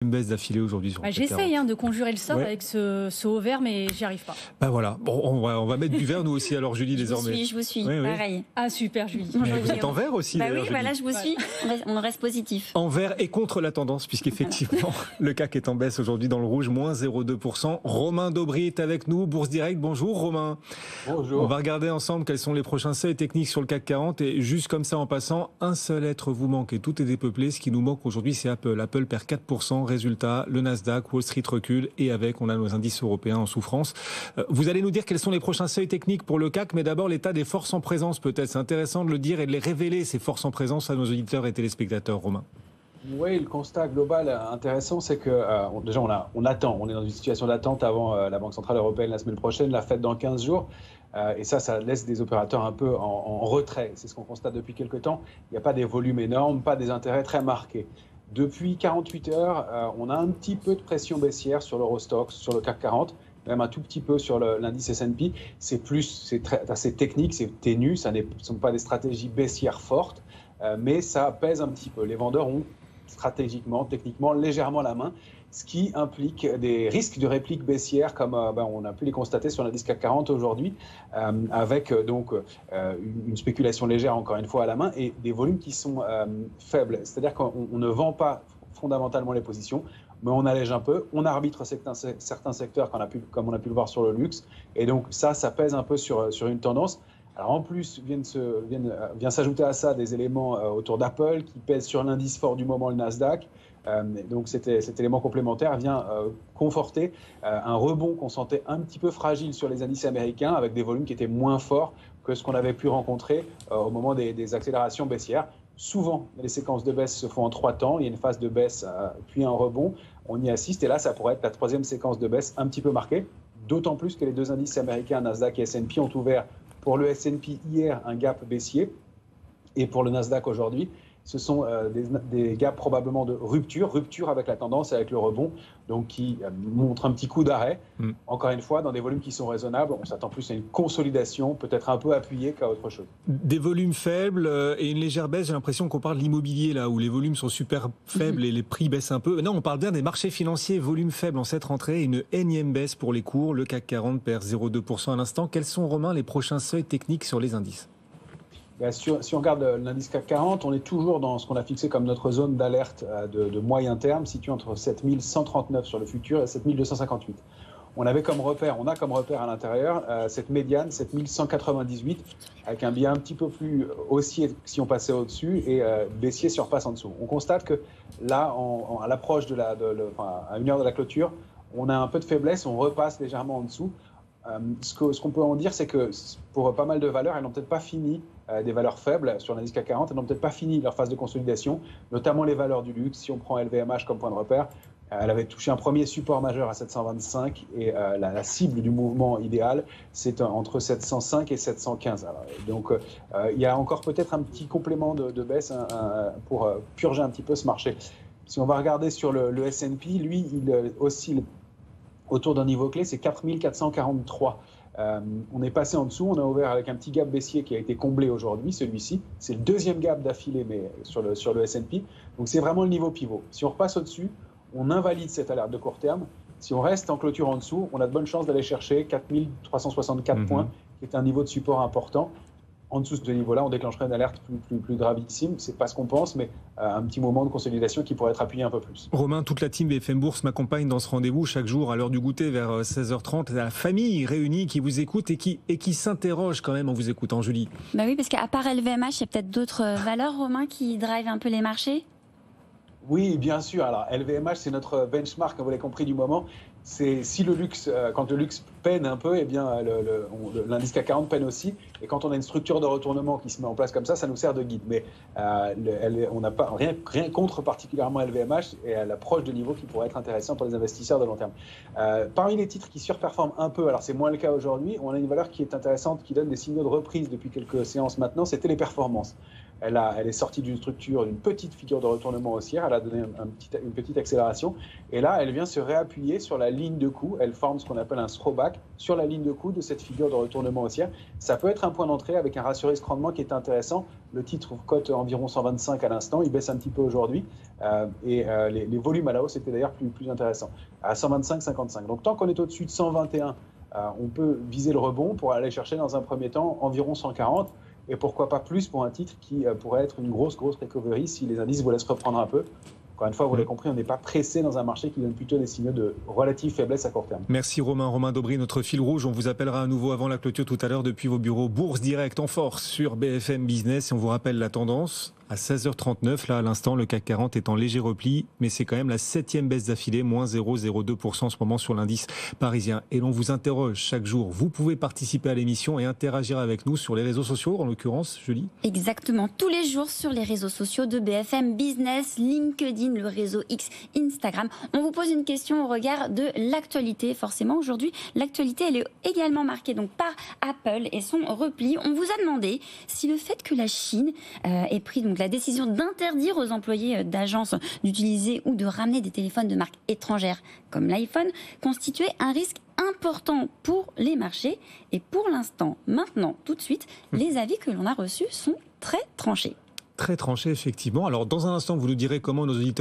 Une baisse d'affilée aujourd'hui sur le CAC 40. J'essaye de conjurer le sort avec ce haut vert, mais j'y arrive pas. Voilà, bon, on va mettre du vert nous aussi alors Julie désormais. Je vous suis, oui. pareil. Ah super Julie. Mais vous êtes en vert aussi Oui, Julie. là je vous suis, on reste positif. En vert et contre la tendance, puisqu'effectivement le CAC est en baisse aujourd'hui dans le rouge, moins 0,2%. Romain Daubry est avec nous, Bourse Direct. Bonjour Romain. Bonjour. On va regarder ensemble quels sont les prochains seuils techniques sur le CAC 40 et juste comme ça en passant, un seul être vous manque et tout est dépeuplé. Ce qui nous manque aujourd'hui c'est Apple. Apple perd 4%, résultat, le Nasdaq, Wall Street recule et avec on a nos indices européens en souffrance. Vous allez nous dire quels sont les prochains seuils techniques pour le CAC, mais d'abord l'état des forces en présence peut-être. C'est intéressant de le dire et de les révéler, ces forces en présence à nos auditeurs et téléspectateurs, Romain. Oui, le constat global intéressant, c'est que déjà on attend, on est dans une situation d'attente avant la Banque Centrale Européenne la semaine prochaine, la Fed dans 15 jours. Et ça laisse des opérateurs un peu en retrait. C'est ce qu'on constate depuis quelques temps. Il n'y a pas des volumes énormes, pas des intérêts très marqués. Depuis 48 heures, on a un petit peu de pression baissière sur l'Eurostoxx, sur le CAC 40, même un tout petit peu sur l'indice S&P. C'est assez technique, c'est ténu, ce ne sont pas des stratégies baissières fortes, mais ça pèse un petit peu. Les vendeurs ont stratégiquement, techniquement, légèrement la main, ce qui implique des risques de réplique baissière, comme on a pu les constater sur l'indice CAC 40 aujourd'hui, avec une spéculation légère, encore une fois, à la main, et des volumes qui sont faibles. C'est-à-dire qu'on ne vend pas fondamentalement les positions, mais on allège un peu, on arbitre certains secteurs, comme on a pu le voir sur le luxe, et donc ça pèse un peu sur une tendance. Alors en plus, vient s'ajouter à ça des éléments autour d'Apple qui pèsent sur l'indice fort du moment, le Nasdaq. Donc cet élément complémentaire vient conforter un rebond qu'on sentait un petit peu fragile sur les indices américains avec des volumes qui étaient moins forts que ce qu'on avait pu rencontrer au moment des accélérations baissières. Souvent, les séquences de baisse se font en 3 temps. Il y a une phase de baisse puis un rebond. On y assiste et là, ça pourrait être la 3e séquence de baisse un petit peu marquée. D'autant plus que les 2 indices américains, Nasdaq et S&P, ont ouvert pour le S&P hier un gap baissier et pour le Nasdaq aujourd'hui, ce sont des gaps probablement de rupture avec la tendance et avec le rebond, donc qui montrent un petit coup d'arrêt. Encore une fois, dans des volumes qui sont raisonnables, on s'attend plus à une consolidation, peut-être un peu appuyée qu'à autre chose. Des volumes faibles et une légère baisse, j'ai l'impression qu'on parle de l'immobilier là, où les volumes sont super faibles et les prix baissent un peu. Non, on parle bien des marchés financiers, volumes faibles en cette rentrée, une énième baisse pour les cours. Le CAC 40 perd 0,2% à l'instant. Quels sont, Romain, les prochains seuils techniques sur les indices ? Si on regarde l'indice CAC 40, on est toujours dans ce qu'on a fixé comme notre zone d'alerte de moyen terme, située entre 7139 sur le futur et 7258. On a comme repère à l'intérieur cette médiane, 7198, avec un biais un petit peu plus haussier si on passait au-dessus et baissier si on repasse en dessous. On constate que là, à l'approche à 1 heure de la clôture, on a un peu de faiblesse, on repasse légèrement en dessous. Ce qu'on peut en dire, c'est que pour pas mal de valeurs, elles n'ont peut-être pas fini, des valeurs faibles sur l'indice CAC 40, elles n'ont peut-être pas fini leur phase de consolidation, notamment les valeurs du luxe. Si on prend LVMH comme point de repère, elle avait touché un premier support majeur à 725 et la cible du mouvement idéal, c'est entre 705 et 715. Donc il y a encore peut-être un petit complément de baisse pour purger un petit peu ce marché. Si on va regarder sur le S&P, lui, il oscille autour d'un niveau clé, c'est 4443. On est passé en dessous, on a ouvert avec un petit gap baissier qui a été comblé aujourd'hui, celui-ci. C'est le 2e gap d'affilée mais sur le S&P. Donc c'est vraiment le niveau pivot. Si on repasse au-dessus, on invalide cette alerte de court terme. Si on reste en clôture en dessous, on a de bonnes chances d'aller chercher 4364 points, qui est un niveau de support important. En dessous de ce niveau-là, on déclencherait une alerte plus gravissime. C'est pas ce qu'on pense, mais un petit moment de consolidation qui pourrait être appuyé un peu plus. Romain, toute la team BFM Bourse m'accompagne dans ce rendez-vous chaque jour à l'heure du goûter vers 16h30. La famille réunie qui vous écoute et qui s'interroge quand même en vous écoutant, Julie. Bah oui, parce qu'à part LVMH, il y a peut-être d'autres valeurs, Romain, qui drivent un peu les marchés. Oui, bien sûr. Alors, LVMH, c'est notre benchmark, vous l'avez compris, du moment. Si le luxe, quand le luxe peine un peu, eh bien, l'indice CAC 40 peine aussi. Et quand on a une structure de retournement qui se met en place comme ça nous sert de guide. Mais on n'a pas rien contre particulièrement LVMH et à l'approche de niveau qui pourrait être intéressant pour les investisseurs de long terme. Parmi les titres qui surperforment un peu, alors c'est moins le cas aujourd'hui, on a une valeur qui est intéressante, qui donne des signaux de reprise depuis quelques séances maintenant, c'est Téléperformance. Elle est sortie d'une structure, d'une petite figure de retournement haussière, elle a donné une petite accélération, et là, elle vient se réappuyer sur la ligne de coup, elle forme ce qu'on appelle un throwback sur la ligne de coup de cette figure de retournement haussière. Ça peut être un point d'entrée avec un ratio risque-rendement qui est intéressant. Le titre cote environ 125 à l'instant, il baisse un petit peu aujourd'hui, les volumes à la hausse étaient d'ailleurs plus intéressants, à 125,55. Donc tant qu'on est au-dessus de 121, on peut viser le rebond pour aller chercher dans un premier temps environ 140. Et pourquoi pas plus pour un titre qui pourrait être une grosse recovery si les indices vous laissent reprendre un peu. Encore une fois, vous l'avez compris, on n'est pas pressé dans un marché qui donne plutôt des signaux de relative faiblesse à court terme. Merci Romain Daubry, notre fil rouge. On vous appellera à nouveau avant la clôture tout à l'heure depuis vos bureaux Bourse Direct en force sur BFM Business. Et on vous rappelle la tendance. À 16h39, là à l'instant, le CAC 40 est en léger repli, mais c'est quand même la 7e baisse d'affilée, moins 0,02% en ce moment sur l'indice parisien. Et l'on vous interroge chaque jour. Vous pouvez participer à l'émission et interagir avec nous sur les réseaux sociaux, en l'occurrence, Julie. Exactement, tous les jours sur les réseaux sociaux de BFM Business, LinkedIn, le réseau X, Instagram. On vous pose une question au regard de l'actualité. Forcément, aujourd'hui, l'actualité, elle est également marquée donc par Apple et son repli. On vous a demandé si le fait que la Chine ait pris donc la décision d'interdire aux employés d'agences d'utiliser ou de ramener des téléphones de marque étrangère comme l'iPhone constituait un risque important pour les marchés. Et pour l'instant, maintenant, tout de suite, les avis que l'on a reçus sont très tranchés. Très tranchés, effectivement. Alors, dans un instant, vous nous direz comment nos auditeurs